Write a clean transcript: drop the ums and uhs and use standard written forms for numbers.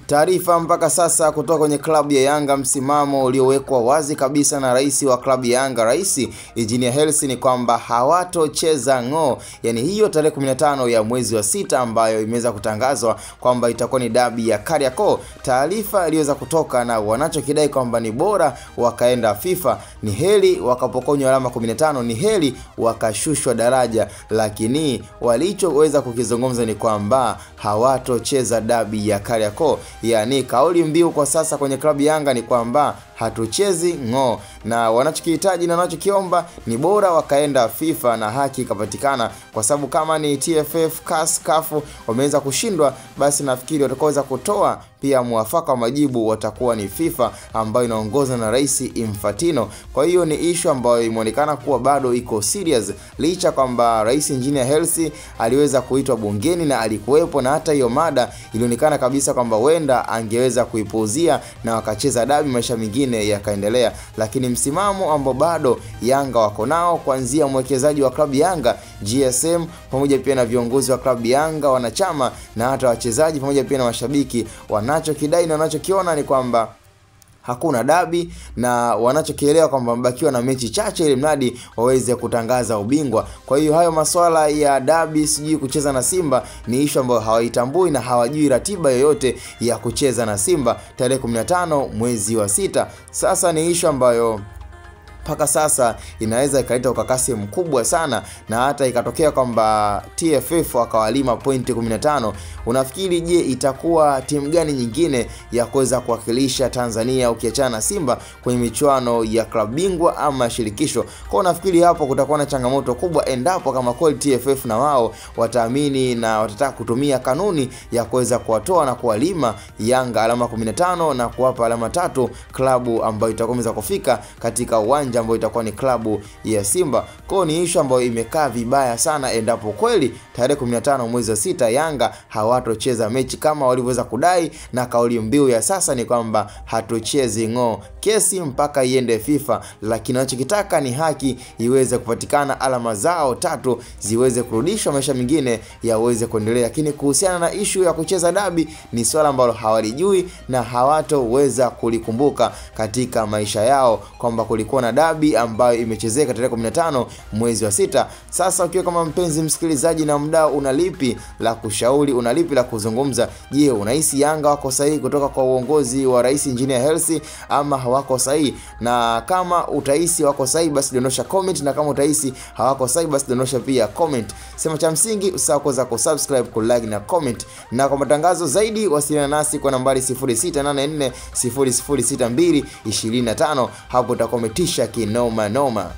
Taarifa mpaka sasa kutoka kwenye klabu ya Yanga, msimamo uliowekwa wazi kabisa na rais wa klabu ya Yanga, Rais Engineer Hersi, ni kwamba hawatocheza ng'o. Yani hiyo tarehe 15 ya mwezi wa 6 ambayo imeweza kutangazwa kwamba itakuwa ni dabi ya Kariakoo. Taarifa iliweza kutoka na wanachokidai kwamba ni bora wakaenda FIFA, ni heri wakapokonywa alama 15, ni heri wakashushwa daraja, lakini walichoweza kukizungumza ni kwamba hawatocheza dabi ya Kariakoo. Yani kauli mbiu kwa sasa kwenye klabu Yanga ni kwamba hatuchezi ng'o, na wanachokihitaji na wanachokiomba ni bora wakaenda FIFA na haki ikapatikana, kwa sababu kama ni TFF, CAS, CAF wameweza kushindwa, basi nafikiri watakaweza kutoa pia muafaka wa majibu watakuwa ni FIFA ambayo inaongozwa na Rais Infantino. Kwa hiyo ni issue ambayo imeonekana kuwa bado iko serious, licha kwamba Rais Engineer Hersi aliweza kuitwa bungeni na alikuwepo, na hata hiyo mada ilionekana kabisa kwamba wenda angeweza kuipuuzia na wakacheza dabi, maisha mengine yakaendelea. Lakini msimamo ambao bado Yanga wako nao, kuanzia mwekezaji wa klabu Yanga GSM, pamoja pia na viongozi wa klabu Yanga, wanachama na hata wachezaji, pamoja pia na mashabiki, wanachokidai na wanachokiona ni kwamba hakuna dabi, na wanachokielewa kwamba mbakiwa na mechi chache ili mradi waweze kutangaza ubingwa. Kwa hiyo hayo masuala ya dabi, sijui kucheza na Simba, ni issue ambayo hawaitambui na hawajui ratiba yoyote ya kucheza na Simba tarehe 15 mwezi wa 6. Sasa ni issue ambayo mpaka sasa inaweza ikaleta ukakasi mkubwa sana, na hata ikatokea kwamba TFF wakawalima pointi 15. Unafikiri je, itakuwa timu gani nyingine ya kuweza kuwakilisha Tanzania ukiachana na Simba kwenye michuano ya klabu bingwa ama shirikisho? Kwa nafikiri hapo kutakuwa na changamoto kubwa endapo kama kweli TFF na wao wataamini na watataka kutumia kanuni ya kuweza kuwatoa na kuwalima Yanga alama 15 na kuwapa alama 3 klabu ambayo itakomeza kufika katika uwanja ambayo itakuwa ni klabu ya Simba. Kwa ni issue ambayo imekaa vibaya sana endapo kweli tarehe 15 mwezi wa 6 Yanga hawatocheza mechi kama walivyoweza kudai, na kauli mbiu ya sasa ni kwamba hatuchezi ng'o, kesi mpaka iende FIFA. Lakini wanachokitaka ni haki iweze kupatikana, alama zao 3 ziweze kurudishwa, maisha mengine yaweze kuendelea. Lakini kuhusiana na issue ya kucheza dabi ni swala ambalo hawalijui na hawatoweza kulikumbuka katika maisha yao kwamba kulikuwa na dabi ambayo imechezeka tarehe 15 mwezi wa 6. Sasa ukiwa kama mpenzi msikilizaji na mdau, unalipi la kushauri, unalipi la kuzungumza? Je, unahisi Yanga wako sahihi kutoka kwa uongozi wa Rais Engineer Hersi ama hawako sahihi? Na kama utahisi wako sahihi, basi dondosha comment, na kama utahisi hawako sahihi, basi dondosha pia comment. Sema cha msingi usahau kuweza kusubscribe, kulike na comment, na kwa matangazo zaidi wasiliana nasi kwa nambari 0684 006225. Hapo utakometisha kinoma noma.